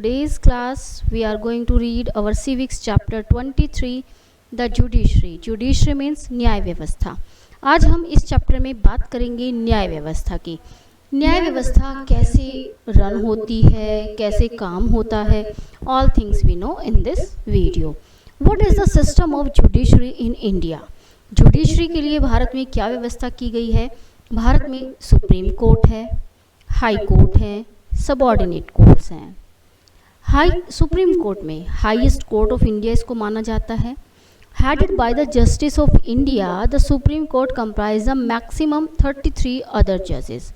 today's class we are going to read our civics chapter 23, the judiciary. Judiciary means न्याय व्यवस्था. आज हम इस चैप्टर में बात करेंगे न्याय व्यवस्था की. न्याय व्यवस्था कैसे रन होती है, कैसे काम होता है, all things we know in this video. What is the system of judiciary in India? Judiciary के लिए भारत में क्या व्यवस्था की गई है? भारत में सुप्रीम कोर्ट है, हाई कोर्ट है, सबऑर्डिनेट कोर्ट्स हैं. सुप्रीम कोर्ट में हाईएस्ट कोर्ट ऑफ इंडिया इसको माना जाता है. Headed by the justice of India, the supreme court comprise the maximum 33 other जजेस.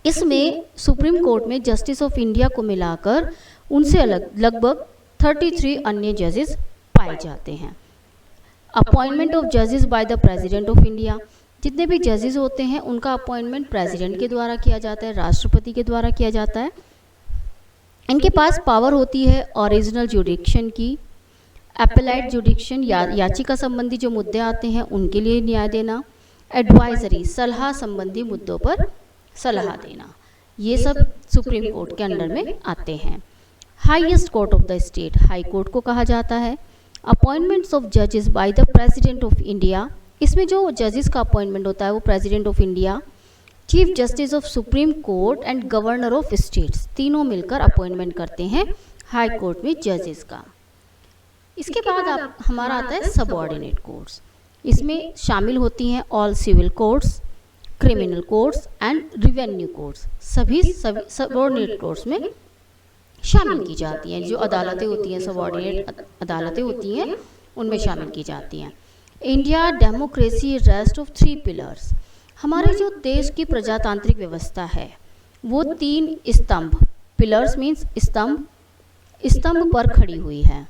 इसमें सुप्रीम कोर्ट में जस्टिस ऑफ इंडिया को मिलाकर उनसे अलग लगभग 33 अन्य जजेस पाए जाते हैं. अपॉइंटमेंट ऑफ जजेस bye the president of India. जितने भी जजेस होते हैं उनका अपॉइंटमेंट प्रेसिडेंट के द्वारा किया जाता है, राष्ट्रपति के द्वारा किया जाता है. इनके पास पावर होती है ओरिजिनल जुडिक्शन की, एपेलाइट जुडिक्शन याचिका संबंधी जो मुद्दे आते हैं उनके लिए न्याय देना, एडवाइजरी सलाह संबंधी मुद्दों पर सलाह देना. ये सब सुप्रीम कोर्ट के अंडर में आते हैं. Highest court of the state high court को कहा जाता है. अपॉइंटमेंट्स ऑफ जजेस bye the president of India. इसमें जो जजेस का अपॉइंटमेंट होता है वो president of India, chief justice of supreme court and governor of states तीनों मिलकर अपॉइंटमेंट करते हैं हाई कोर्ट में जजेस का. इसके बाद हमारा आता है सबऑर्डिनेट कोर्ट्स. इसमें शामिल होती हैं all civil courts, criminal courts and revenue courts. सभी सबऑर्डिनेट कोर्ट्स में शामिल की जाती हैं. जो अदालतें होती हैं, सबऑर्डिनेट अदालतें होती हैं, उनमें शामिल की जाती हैं. India democracy rest of 3 pillars. हमारे जो देश की प्रजातांत्रिक व्यवस्था है वो 3 स्तंभ, पिलर्स मीन्स स्तंभ पर खड़ी हुई है.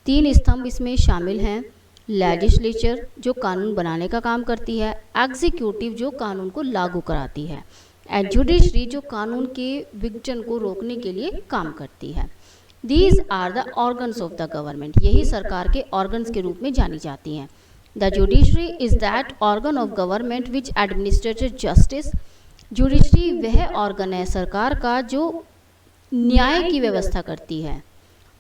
3 स्तंभ इसमें शामिल हैं. लेजिस्लेचर जो कानून बनाने का काम करती है, एग्जीक्यूटिव जो कानून को लागू कराती है, एंड जुडिशरी जो कानून के विघटन को रोकने के लिए काम करती है. These are the organs of the government. यही सरकार के organs के रूप में जानी जाती हैं. The judiciary is that organ of government which administers justice. Judiciary वह organ है सरकार का जो न्याय की व्यवस्था करती है,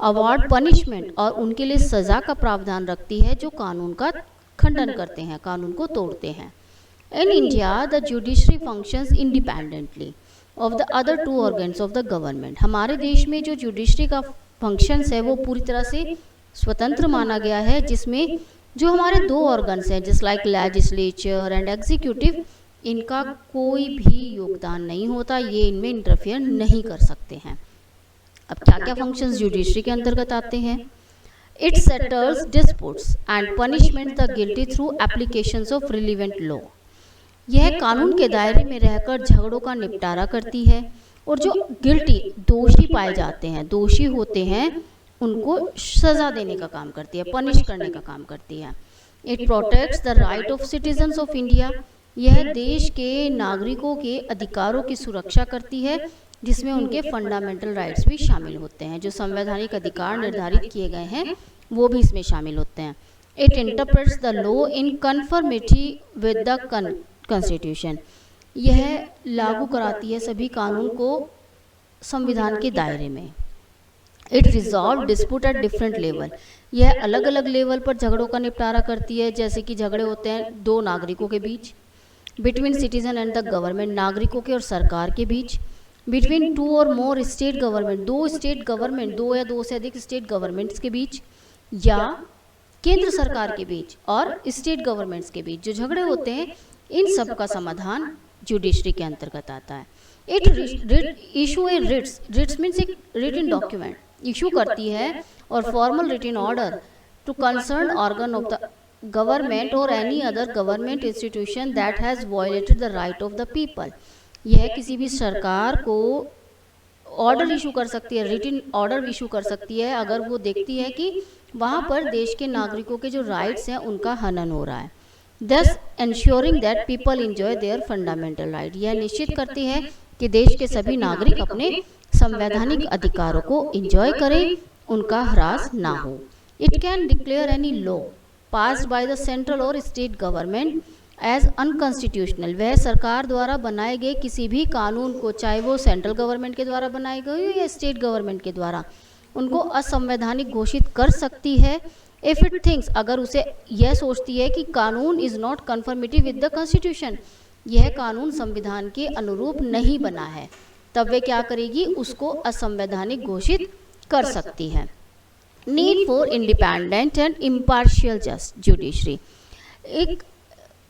अवार्ड पनिशमेंट और उनके लिए सज़ा का प्रावधान रखती है जो कानून का खंडन करते हैं, कानून को तोड़ते हैं. In India, the judiciary functions independently of the other 2 organs of the government. हमारे देश में जो जुडिशरी का फंक्शंस है वो पूरी तरह से स्वतंत्र माना गया है, जिसमें जो हमारे 2 ऑर्गन्स हैं just like legislature and executive, इनका कोई भी योगदान नहीं होता, ये इनमें इंटरफेयर नहीं कर सकते हैं. अब क्या क्या फंक्शंस जुडिशरी के अंतर्गत आते हैं? It settles disputes and punishment the guilty through applications of relevant law. यह कानून के दायरे में रहकर झगड़ों का निपटारा करती है और जो गिल्टी दोषी पाए जाते हैं, दोषी होते हैं, उनको सज़ा देने का काम करती है, पनिश करने का काम करती है. It protects the right of citizens of India. यह देश के नागरिकों के अधिकारों की सुरक्षा करती है, जिसमें उनके फंडामेंटल राइट्स भी शामिल होते हैं. जो संवैधानिक अधिकार निर्धारित किए गए हैं वो भी इसमें शामिल होते हैं. It interprets the law in conformity with the constitution. यह लागू कराती है सभी कानून को संविधान के दायरे में. It resolve dispute at different level. यह अलग अलग लेवल पर झगड़ों का निपटारा करती है, जैसे कि झगड़े होते हैं 2 नागरिकों के बीच, between citizen and the government, नागरिकों के और सरकार के बीच, बिटवीन 2 और more state government, 2 state government, 2 या 2 से अधिक स्टेट गवर्नमेंट्स के बीच, या केंद्र सरकार के बीच और स्टेट गवर्नमेंट्स के बीच जो झगड़े होते हैं, इन सब का समाधान जुडिशरी के अंतर्गत आता है. It issue a writs means एक रिटन डॉक्यूमेंट इशू करती है और formal written order to concern organ of the government और any other government institution that has violated the right of the people. यह किसी भी सरकार को ऑर्डर इशू कर सकती है, रिटन ऑर्डर इशू कर सकती है अगर वो देखती है कि वहाँ पर देश के नागरिकों के जो राइट्स हैं उनका हनन हो रहा है. Thus ensuring that people enjoy their fundamental right. यह निश्चित करती है कि देश के सभी नागरिक अपने संवैधानिक अधिकारों को इंजॉय करें, उनका ह्रास ना हो. It can declare any law passed by the central or state government as unconstitutional. वह सरकार द्वारा बनाए गए किसी भी कानून को, चाहे वो सेंट्रल गवर्नमेंट के द्वारा बनाए गए हो या स्टेट गवर्नमेंट के द्वारा, उनको असंवैधानिक घोषित कर सकती है इफ इट थिंक्स, अगर उसे यह सोचती है कि कानून is not conformity with the constitution, यह कानून संविधान के अनुरूप नहीं बना है, तब वे क्या करेगी, उसको असंवैधानिक घोषित कर सकती है। Need for independent and impartial just judiciary, एक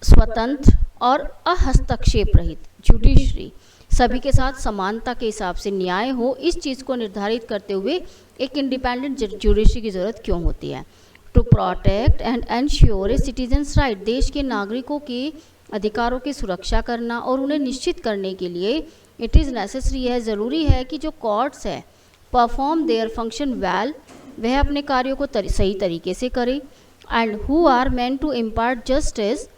स्वतंत्र और अहस्तक्षेप रहित जुडिशरी, सभी के साथ समानता के हिसाब से न्याय हो, इस चीज़ को निर्धारित करते हुए एक इंडिपेंडेंट जुडिशरी की ज़रूरत क्यों होती है। To protect and ensure a citizens right, देश के नागरिकों के अधिकारों की सुरक्षा करना और उन्हें निश्चित करने के लिए इट इज़ नेसेसरी है, ज़रूरी है कि जो कोर्ट्स है परफॉर्म देयर फंक्शन वेल, वह अपने कार्यों को सही तरीके से करें, and who are meant to impart justice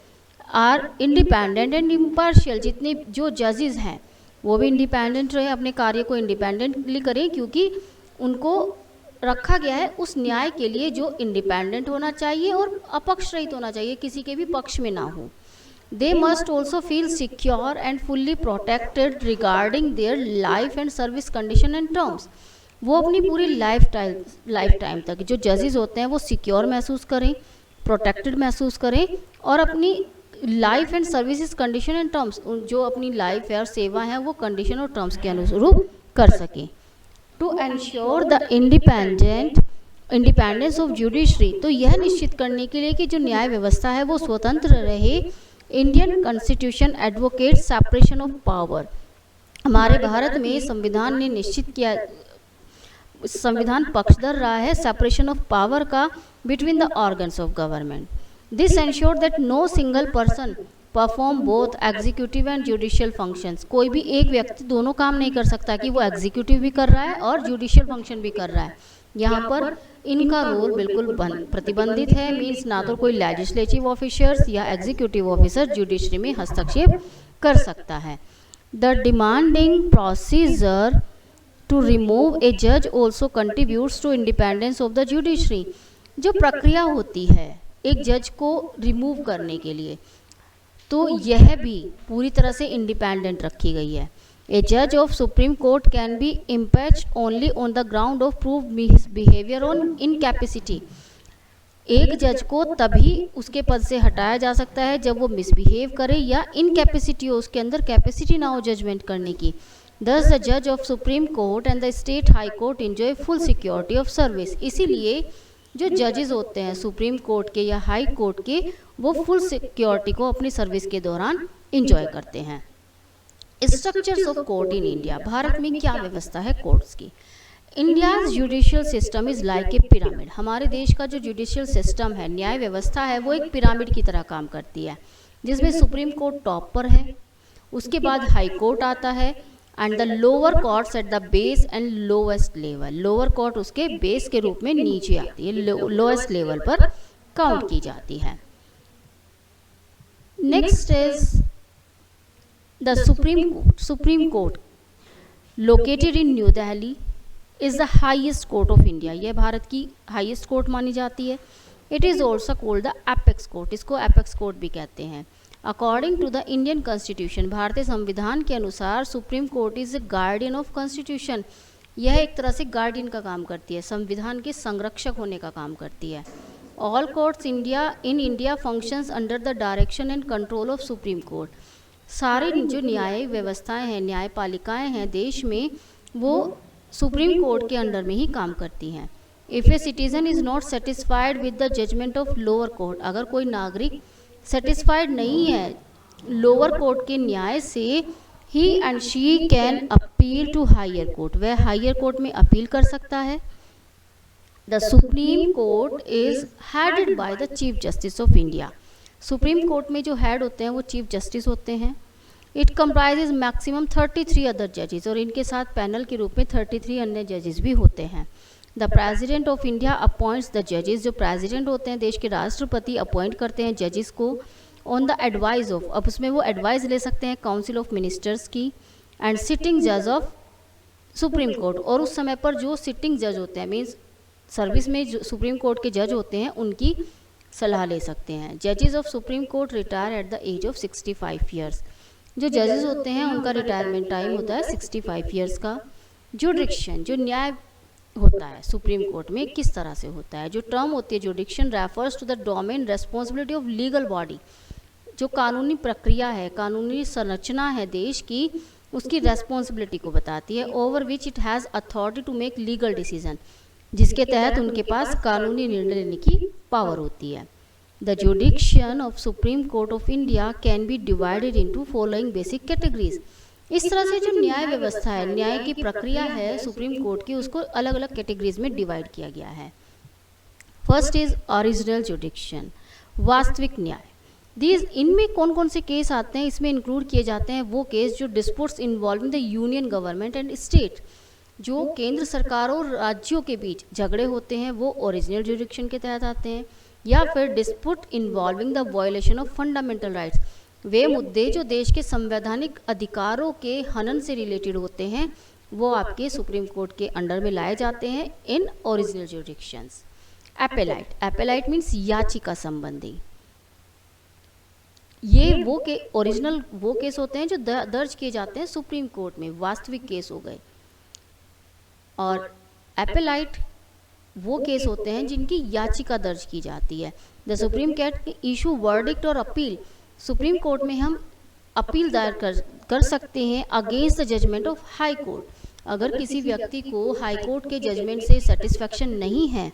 are independent and impartial, जितने जो जजेस हैं वो भी इंडिपेंडेंट रहे, अपने कार्य को इंडिपेंडेंटली करें, क्योंकि उनको रखा गया है उस न्याय के लिए जो इंडिपेंडेंट होना चाहिए और अपक्ष रहित होना चाहिए, किसी के भी पक्ष में ना हो। They must also feel secure and fully protected regarding their life and service condition and terms, वो अपनी पूरी लाइफ टाइम तक जो जजेस होते हैं वो सिक्योर महसूस करें, प्रोटेक्टेड महसूस करें और अपनी life and services condition and terms, जो अपनी लाइफ है और सेवा है वो कंडीशन और टर्म्स के अनुरूप कर सकें। To ensure the independence of judiciary, तो यह निश्चित करने के लिए कि जो न्याय व्यवस्था है वो स्वतंत्र रहे, Indian constitution advocate separation of power, हमारे भारत में संविधान ने निश्चित किया, संविधान पक्षधर रहा है सेपरेशन ऑफ पावर का between the organs of government. This ensure that no single person perform both executive and judicial functions, कोई भी एक व्यक्ति दोनों काम नहीं कर सकता कि वो एग्जीक्यूटिव भी कर रहा है और जुडिशियल फंक्शन भी कर रहा है, यहाँ पर इनका रोल बिल्कुल प्रतिबंधित है। मीन्स ना तो कोई लेजिस्लेटिव ऑफिसर्स या एग्जीक्यूटिव ऑफिसर जुडिशरी में हस्तक्षेप कर सकता है। The demanding procedure to remove a जज also contributes to independence of the judiciary, जो प्रक्रिया होती है एक जज को रिमूव करने के लिए, तो यह भी पूरी तरह से इंडिपेंडेंट रखी गई है। ए जज of supreme court can be impeached only on the ground of prove behaviour on incapacity, एक जज को तभी उसके पद से हटाया जा सकता है जब वो मिसबिहेव करे या इनकैपेसिटी हो, उसके अंदर कैपेसिटी ना हो जजमेंट करने की। Thus the judge of Supreme Court and the State High Court enjoy full security of service, इसीलिए जो जजेस होते हैं सुप्रीम कोर्ट के या हाई कोर्ट के, वो फुल सिक्योरिटी को अपनी सर्विस के दौरान इंजॉय करते हैं। Structures of court in India, Bharat में क्या व्यवस्था है कोर्ट्स की। India's judicial system is like a pyramid, हमारे देश का जो जुडिशियल सिस्टम है, न्याय व्यवस्था है, वो एक पिरामिड की तरह काम करती है, जिसमें सुप्रीम कोर्ट टॉप पर है, उसके बाद हाई कोर्ट आता है and the lower courts at the base and lowest level, lower court उसके बेस के रूप में नीचे आती है, लोएस्ट लेवल पर काउंट की जाती है। Next is the supreme court. Supreme court located in New Delhi is the highest court of India, यह भारत की हाईएस्ट कोर्ट मानी जाती है। It is also called the apex court, इसको एपेक्स कोर्ट भी कहते हैं। According to the Indian constitution, भारतीय संविधान के अनुसार supreme court is a guardian of constitution, यह एक तरह से गार्डियन का काम करती है, संविधान के संरक्षक होने का काम करती है। All courts in India functions under the direction and control of supreme court, सारी जो न्यायिक व्यवस्थाएं हैं, न्यायपालिकाएं हैं देश में, वो सुप्रीम कोर्ट के अंडर में ही काम करती हैं। If a citizen is not satisfied with the judgment of lower court, अगर कोई नागरिक सेटिस्फाइड नहीं है लोअर कोर्ट के न्याय से, he and she can appeal to higher court, वह हायर कोर्ट में अपील कर सकता है। The supreme court is headed by the chief justice of India, supreme court में जो हेड होते हैं वो चीफ जस्टिस होते हैं। इट कंप्राइजेज मैक्सिमम 33 अदर जजेस, और इनके साथ पैनल के रूप में 33 अन्य जजेस भी होते हैं। The president of India appoints the जजेस, जो प्रेसिडेंट होते हैं देश के राष्ट्रपति अपॉइंट करते हैं जजेस को ऑन द एडवाइस ऑफ, अब उसमें वो एडवाइस ले सकते हैं काउंसिल ऑफ मिनिस्टर्स की, एंड सिटिंग जज ऑफ सुप्रीम कोर्ट, और उस समय पर जो सिटिंग जज होते हैं, मीन्स सर्विस में जो सुप्रीम कोर्ट के जज होते हैं उनकी सलाह ले सकते हैं। जजेस of supreme court retire at the age of 65 years. जो जजेस होते हैं उनका रिटायरमेंट टाइम होता है 65 ईयर्स का। जुडिक्शन, जो न्याय होता है सुप्रीम कोर्ट में किस तरह से होता है। जो टर्म होती है jurisdiction refers to the domain responsibility of legal body. जो कानूनी प्रक्रिया है, कानूनी संरचना है देश की, उसकी रेस्पॉन्सिबिलिटी को बताती है। Over which it has authority to make legal decision, जिसके तहत उनके पास कानूनी निर्णय लेने की पावर होती है। The जुडिक्शन of supreme court of India can be divided into following basic categories. इस तरह से जो न्याय व्यवस्था है, न्याय की प्रक्रिया है सुप्रीम कोर्ट की, उसको अलग अलग कैटेगरीज में डिवाइड किया गया है। फर्स्ट इज ओरिजिनल जुडिक्शन, वास्तविक न्याय। दीज, इनमें कौन कौन से केस आते हैं, इसमें इंक्लूड किए जाते हैं वो केस जो disputes involving the union government and state, जो केंद्र सरकार और राज्यों के बीच झगड़े होते हैं वो ओरिजिनल जुडिक्शन के तहत आते हैं। या फिर dispute involving the violation of fundamental rights, वे मुद्दे जो देश के संवैधानिक अधिकारों के हनन से रिलेटेड होते हैं वो आपके सुप्रीम कोर्ट के अंडर में लाए जाते हैं इन ओरिजिनल जुडिक्शंस। एपेलाइट, एपेलाइट मीन्स याचिका संबंधी। ये वो के ओरिजिनल वो केस होते हैं जो दर्ज किए जाते हैं सुप्रीम कोर्ट में, वास्तविक केस हो गए। और एपेलाइट वो केस होते हैं जिनकी याचिका दर्ज की जाती है। The supreme court issue verdict और अपील, सुप्रीम कोर्ट में हम अपील दायर कर सकते हैं against the judgment of high court. अगर किसी व्यक्ति को हाई कोर्ट के जजमेंट से सेटिस्फेक्शन नहीं है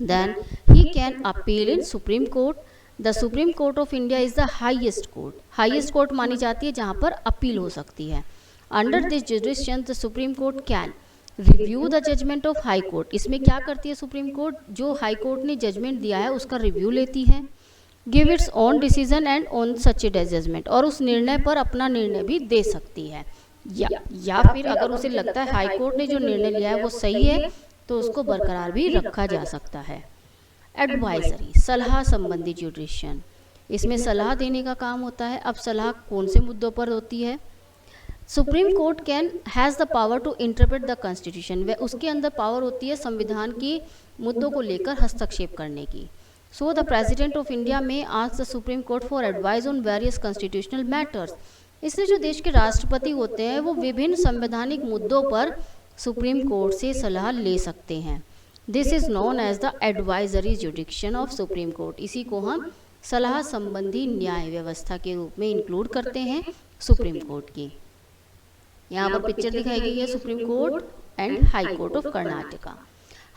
then he can appeal in supreme court. The supreme court of India is the highest court, highest court मानी जाती है जहां पर अपील हो सकती है। Under this jurisdiction the supreme court can review the judgment of high court. इसमें क्या करती है सुप्रीम कोर्ट, जो हाई कोर्ट ने जजमेंट दिया है उसका रिव्यू लेती है। Give its own decision and on such a judgment, और उस निर्णय पर अपना निर्णय भी दे सकती है। या फिर अगर उसे लगता है हाई कोर्ट ने जो निर्णय लिया है वो सही है तो उसको बरकरार भी रखा जा सकता है। एडवाइजरी, सलाह संबंधी जुडिक्शन, इसमें सलाह देने का काम होता है। अब सलाह कौन से मुद्दों पर होती है। Supreme court can has the power to interpret the constitution, वह उसके अंदर पावर होती है संविधान की मुद्दों को लेकर हस्तक्षेप करने की। So the president of India may ask the supreme court for advice on various constitutional matters. इसलिए जो देश के राष्ट्रपति होते हैं वो विभिन्न संवैधानिक मुद्दों पर सुप्रीम कोर्ट से सलाह ले सकते हैं। This is known as the advisory jurisdiction of supreme court. इसी को हम सलाह संबंधी न्याय व्यवस्था के रूप में इंक्लूड करते हैं सुप्रीम कोर्ट की। यहाँ पर पिक्चर दिखाई गई है supreme court and high court of Karnataka.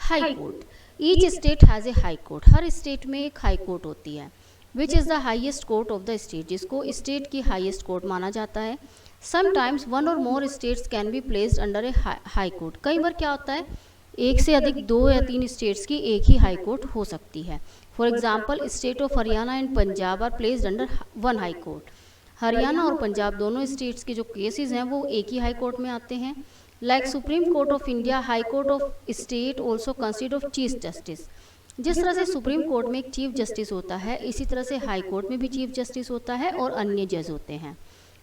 High court, each state has a high court, her state में एक हाई कोर्ट होती है। Which is the highest court of the state, जिसको स्टेट की हाईएस्ट कोर्ट माना जाता है। समटाइम्स वन और more states can be placed under A high court. कई बार क्या होता है, एक से अधिक 2 या 3 स्टेट्स की एक ही हाई कोर्ट हो सकती है। For example state of Haryana and Punjab are placed under one high court. Haryana और पंजाब दोनों स्टेट्स के जो केसेस हैं वो एक ही हाई कोर्ट में आते हैं। Like supreme court of India, high court of state also consist of chief justice. जिस तरह से सुप्रीम कोर्ट में एक चीफ जस्टिस होता है, इसी तरह से हाई कोर्ट में भी चीफ जस्टिस होता है और अन्य जज होते हैं।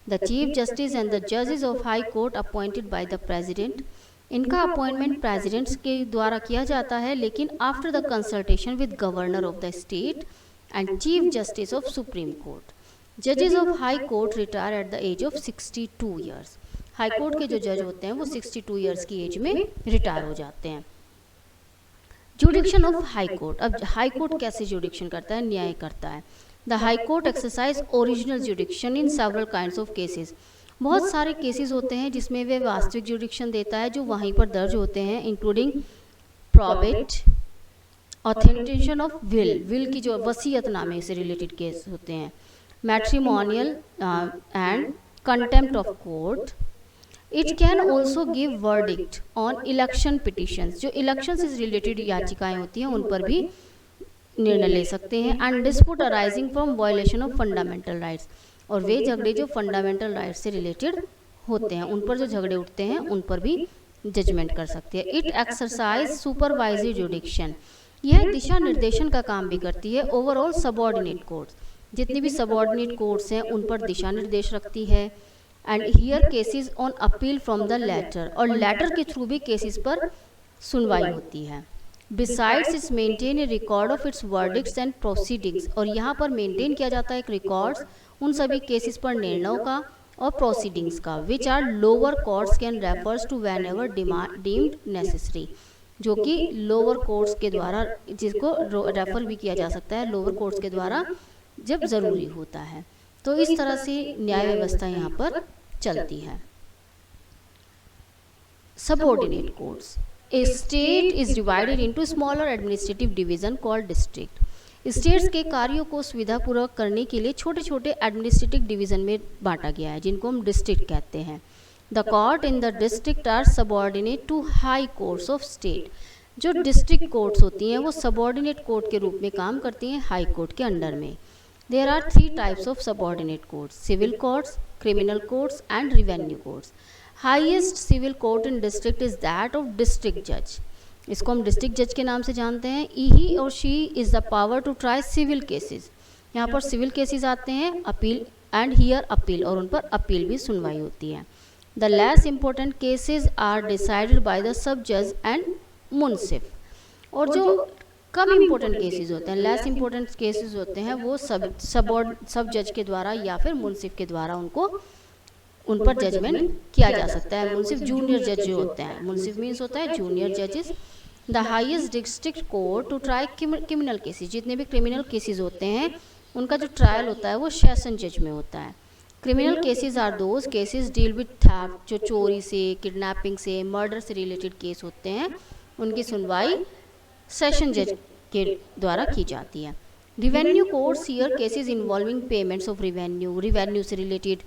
The chief justice and the जजेस of high court appointed by the president, इनका अपॉइंटमेंट प्रेसिडेंट्स के द्वारा किया जाता है, लेकिन after the consultation with governor of the state and chief justice of supreme court. जजेस of high court retire at the age of 62 years. High court के जो जज होते हैं वो 62 ईयर्स की एज में रिटायर हो जाते हैं। जुडिक्शन ऑफ हाई कोर्ट, अब हाई कोर्ट कैसे जुडिक्शन करता है, न्याय करता है। The high court exercise original जुडिक्शन in several kinds of cases. बहुत सारे केसेस होते हैं जिसमें वे वास्तविक जुडिक्शन देता है जो वहीं पर दर्ज होते हैं, including probate, authentication of will की जो वसीयतनामे से रिलेटेड केस होते हैं, matrimonial and contempt of court. It can also give verdict on election petitions, जो इलेक्शन से रिलेटेड याचिकाएं होती हैं उन पर भी निर्णय ले सकते हैं। And dispute arising from violation of fundamental rights, और वे झगड़े जो फंडामेंटल राइट्स से रिलेटेड होते हैं उन पर जो झगड़े उठते हैं उन पर भी जजमेंट कर सकती है। इट एक्सरसाइज सुपरवाइजरी जुडिक्शन, यह दिशा निर्देशन का काम भी करती है। ओवरऑल सबऑर्डिनेट कोर्ट्स, जितनी भी सबऑर्डिनेट कोर्ट्स हैं उन पर दिशा निर्देश रखती है। And hear cases on appeal from the latter, और लेटर के थ्रू भी केसेस पर सुनवाई होती है। Besides its maintain a record of its verdicts and proceedings, और यहाँ पर मेंटेन किया जाता है एक रिकॉर्ड्स उन सभी केसेस पर निर्णयों का और प्रोसीडिंग्स का, which are lower courts can refers to whenever deemed necessary, जो कि लोअर कोर्ट्स के द्वारा, जिसको रेफर भी किया जा सकता है लोअर कोर्ट्स के द्वारा जब ज़रूरी होता है। तो इस तरह से न्याय व्यवस्था यहाँ पर चलती है। Subordinate courts, A state is divided into smaller administrative division called district. States के कार्यों को सुविधापूर्वक करने के लिए छोटे छोटे एडमिनिस्ट्रेटिव डिवीजन में बांटा गया है, जिनको हम डिस्ट्रिक्ट कहते हैं। The court in the district are subordinate to high courts of state. जो डिस्ट्रिक्ट कोर्ट्स होती हैं वो सबऑर्डिनेट कोर्ट के रूप में काम करती हैं हाई कोर्ट के अंडर में। There are 3 types of subordinate courts, civil courts, criminal courts and revenue courts. Highest civil court in district is that of district जज। इसको हम डिस्ट्रिक्ट जज के नाम से जानते हैं। He or she is the power to try civil cases. यहाँ पर सिविल केसेस आते हैं, अपील एंड हियर अपील, और उन पर अपील भी सुनवाई होती है। The less important cases are decided by the sub जज एंड मुंसिफ। और जो कम इम्पोर्टेंट केसेस होते हैं, लेस इम्पोर्टेंट केसेस होते हैं, वो सब जज के द्वारा या फिर मुंसिफ के द्वारा उन पर जजमेंट किया जा सकता है। मुंसिफ जूनियर जज जो होते हैं, मुंसिफ मीन्स होता है जूनियर जजेस। The highest district court to try criminal cases, जितने भी क्रिमिनल केसेस होते हैं उनका जो ट्रायल होता है वो सेशन जज में होता है। Criminal cases are those cases deal with theft, जो चोरी से, किडनैपिंग से, मर्डर से रिलेटेड केस होते हैं, उनकी सुनवाई सेशन जज के द्वारा की जाती है। Revenue courts hear cases involving payments of revenue से related.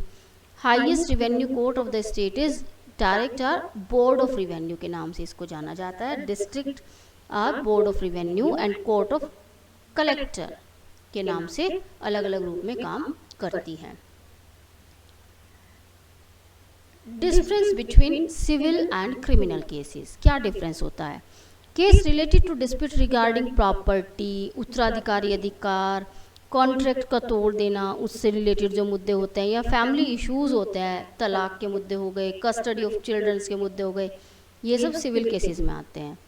Highest revenue court of the state is direct or board of revenue के नाम से इसको जाना जाता है। District or board of revenue and court of collector के नाम से अलग अलग रूप में काम करती है। Difference between civil and criminal cases, क्या डिफरेंस होता है? Case related to dispute regarding property, उत्तराधिकारी अधिकार, कॉन्ट्रैक्ट का तोड़ देना, उससे रिलेटेड जो मुद्दे होते हैं, या फैमिली इश्यूज होते हैं, तलाक के मुद्दे हो गए, कस्टडी ऑफ चिल्ड्रंस के मुद्दे हो गए, ये सब सिविल केसेस में आते हैं।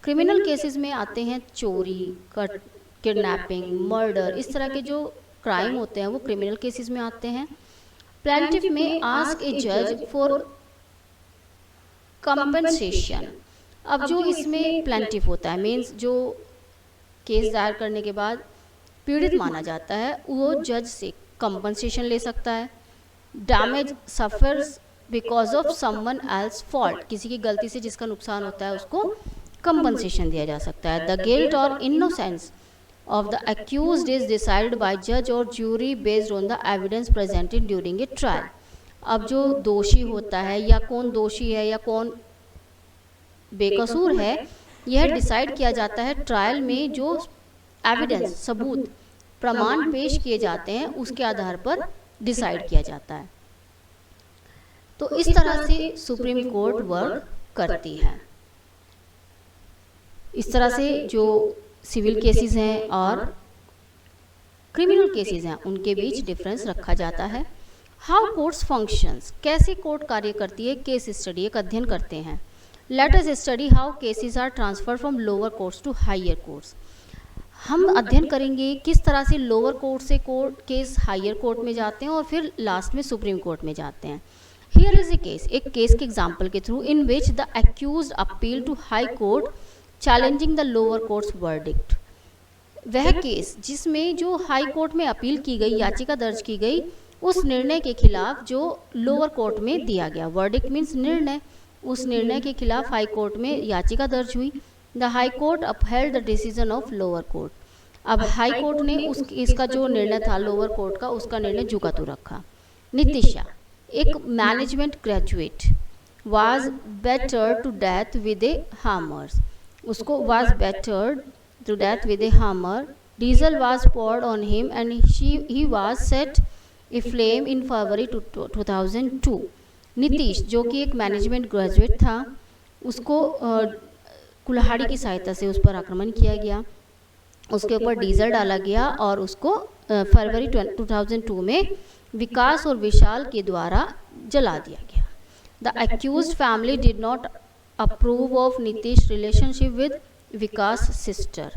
क्रिमिनल केसेस में आते हैं चोरी, किडनैपिंग, मर्डर, इस तरह के जो क्राइम होते हैं वो क्रिमिनल केसेस में आते हैं। प्लेंटिफ में आस्क ए जज फॉर कंपनसेशन। अब जो इसमें प्लेंटिफ होता है मीन्स जो केस दायर करने के बाद पीड़ित माना जाता है वो जज से कंपनसेशन ले सकता है। Damage suffers because of someone else fault, किसी की गलती से जिसका नुकसान होता है उसको कंपनसेशन दिया जा सकता है। द गिल्ट और innocence of the accused is decided by judge or jury based on the evidence presented during a trial। अब जो दोषी होता है या कौन दोषी है या कौन बेकसूर है यह डिसाइड किया जाता है ट्रायल में जो एविडेंस, सबूत, प्रमाण पेश किए जाते हैं उसके आधार पर डिसाइड किया जाता है। तो इस तरह से सुप्रीम कोर्ट वर्क करती है। इस तरह से जो सिविल केसेस हैं और क्रिमिनल केसेस हैं उनके बीच डिफरेंस रखा जाता है। हाउ कोर्ट्स फंक्शंस, कैसे कोर्ट कार्य करती है, केस स्टडी एक अध्ययन करते हैं। Let us study how cases are transfer from lower courts to higher courts. हम अध्ययन करेंगे किस तरह से लोअर कोर्ट से केस हायर कोर्ट में जाते हैं और फिर लास्ट में सुप्रीम कोर्ट में जाते हैं। हियर इज ए केस, एक केस के एग्जाम्पल के through in which the accused appeal to high court challenging the lower courts verdict. वह केस जिसमें जो हाई कोर्ट में अपील की गई, याचिका दर्ज की गई उस निर्णय के खिलाफ जो लोअर कोर्ट में दिया गया। वर्डिक्ट मीन्स निर्णय, उस निर्णय के खिलाफ हाई कोर्ट में याचिका दर्ज हुई। The high court upheld the decision of lower court. अब हाई कोर्ट ने उस केस का जो निर्णय था लोअर कोर्ट का, उसका निर्णय झुका तो रखा। नितिशा, एक management graduate, was battered to death with a hammers. उसको was battered to death with a hammer. Diesel was poured on him and he was set aflame in February 2002. Nitish जो कि एक मैनेजमेंट ग्रेजुएट था, उसको कुल्हाड़ी की सहायता से उस पर आक्रमण किया गया, उसके ऊपर डीजल डाला गया और उसको फरवरी 2002 में विकास और विशाल के द्वारा जला दिया गया। The accused family did not approve of Nitish relationship with Vikas sister.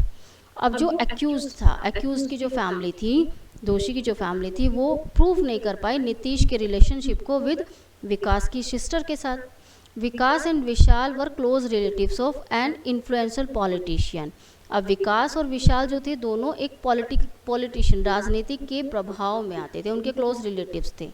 अब जो एक्यूज था, एक्यूज की जो फैमिली थी, दोषी की जो फैमिली थी, वो प्रूव नहीं कर पाई नीतीश के रिलेशनशिप को विद विकास की सिस्टर के साथ। Vikas and Vishal were close relatives of an influential politician. अब विकास और विशाल जो थे दोनों एक पॉलिटिशियन, राजनीतिक के प्रभाव में आते थे, उनके क्लोज रिलेटिव्स थे।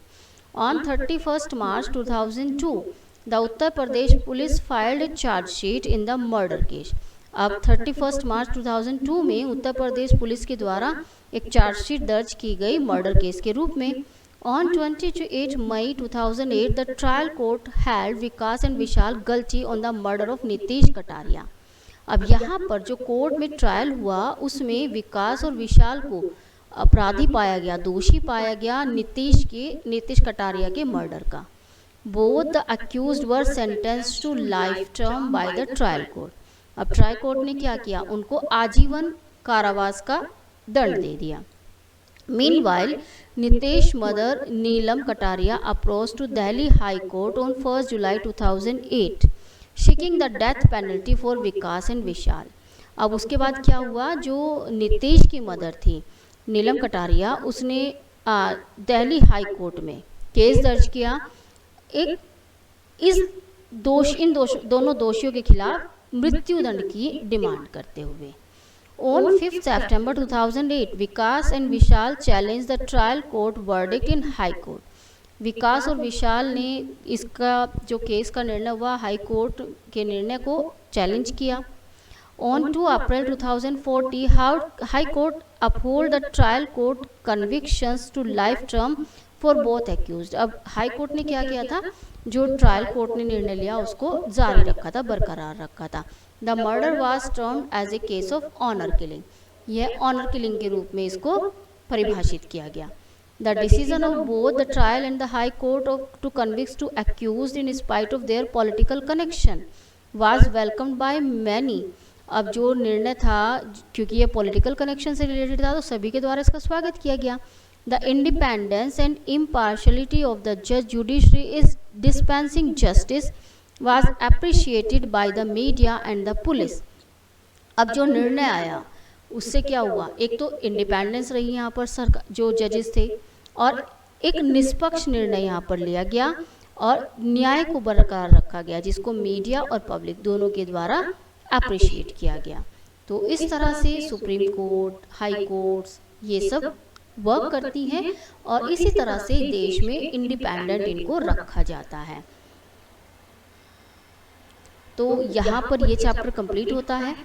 On 31 March 2002 the Uttar Pradesh police filed A chargesheet in the murder case. अब 31 मार्च 2002 में उत्तर प्रदेश पुलिस के द्वारा एक चार्जशीट दर्ज की गई मर्डर केस के रूप में। On 28 May 2008 the trial court held Vikas and Vishal guilty on the murder of Nitish Katara. अब यहाँ पर जो कोर्ट में ट्रायल हुआ उसमें विकास और विशाल को अपराधी पाया गया, दोषी पाया गया नीतीश कटारिया के मर्डर का। Both the accused were sentenced to life term by the trial court. अब ट्रायल कोर्ट ने क्या किया, उनको आजीवन कारावास का दंड दे दिया। Meanwhile Nitish mother Neelam Katara approach to Delhi high court on 1 July 2008 seeking the death penalty for Vikas and Vishal. अब उसके बाद क्या हुआ, जो नीतीश की मदर थी नीलम कटारिया, उसने दिल्ली हाई कोर्ट में केस दर्ज किया इन दोनों दोषियों के खिलाफ मृत्युदंड की डिमांड करते हुए। On 5 September 2008 Vikas and Vishal challenge the trial court verdict in high court. Vikas और विशाल ने इसका जो केस का निर्णय हुआ हाई कोर्ट के निर्णय को चैलेंज किया। On 2 April 2040 high court upheld the trial court convictions to life term for both accused. अब हाई कोर्ट ने क्या किया था, जो ट्रायल कोर्ट ने निर्णय लिया उसको जारी रखा था, बरकरार रखा था। The murder was termed as a case of honour killing. यह ऑनर किलिंग के रूप में इसको परिभाषित किया गया। The decision of both the trial and the high court to convict two accused in spite of their political connection was welcomed by many. अब जो निर्णय था, क्योंकि ये पॉलिटिकल कनेक्शन से रिलेटेड था, तो सभी के द्वारा इसका स्वागत किया गया। The independence and impartiality of the judiciary is dispensing justice was appreciated by the media and the police। अब जो निर्णय आया उससे क्या हुआ, एक तो इंडिपेंडेंस रही यहाँ पर सरकार, जो जजेस थे, और एक निष्पक्ष निर्णय यहाँ पर लिया गया और न्याय को बरकरार रखा गया, जिसको मीडिया और पब्लिक दोनों के द्वारा अप्रिशिएट किया गया। तो इस तरह से सुप्रीम कोर्ट, हाई कोर्ट्स ये सब वर्क करती हैं और इसी तरह से देश में इंडिपेंडेंट इनको रखा जाता है। तो यहाँ पर ये चैप्टर कंप्लीट होता है।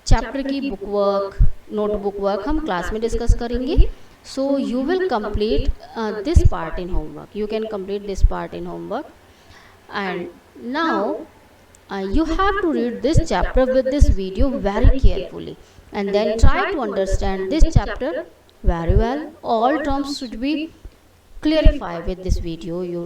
चैप्टर की बुक वर्क, नोटबुक वर्क हम क्लास में डिस्कस करेंगे। So you will complete this part in homework, you can complete this part in homework and now you have to read this chapter with this video very carefully and then try to understand this chapter very well. All terms should be clarified with this video. You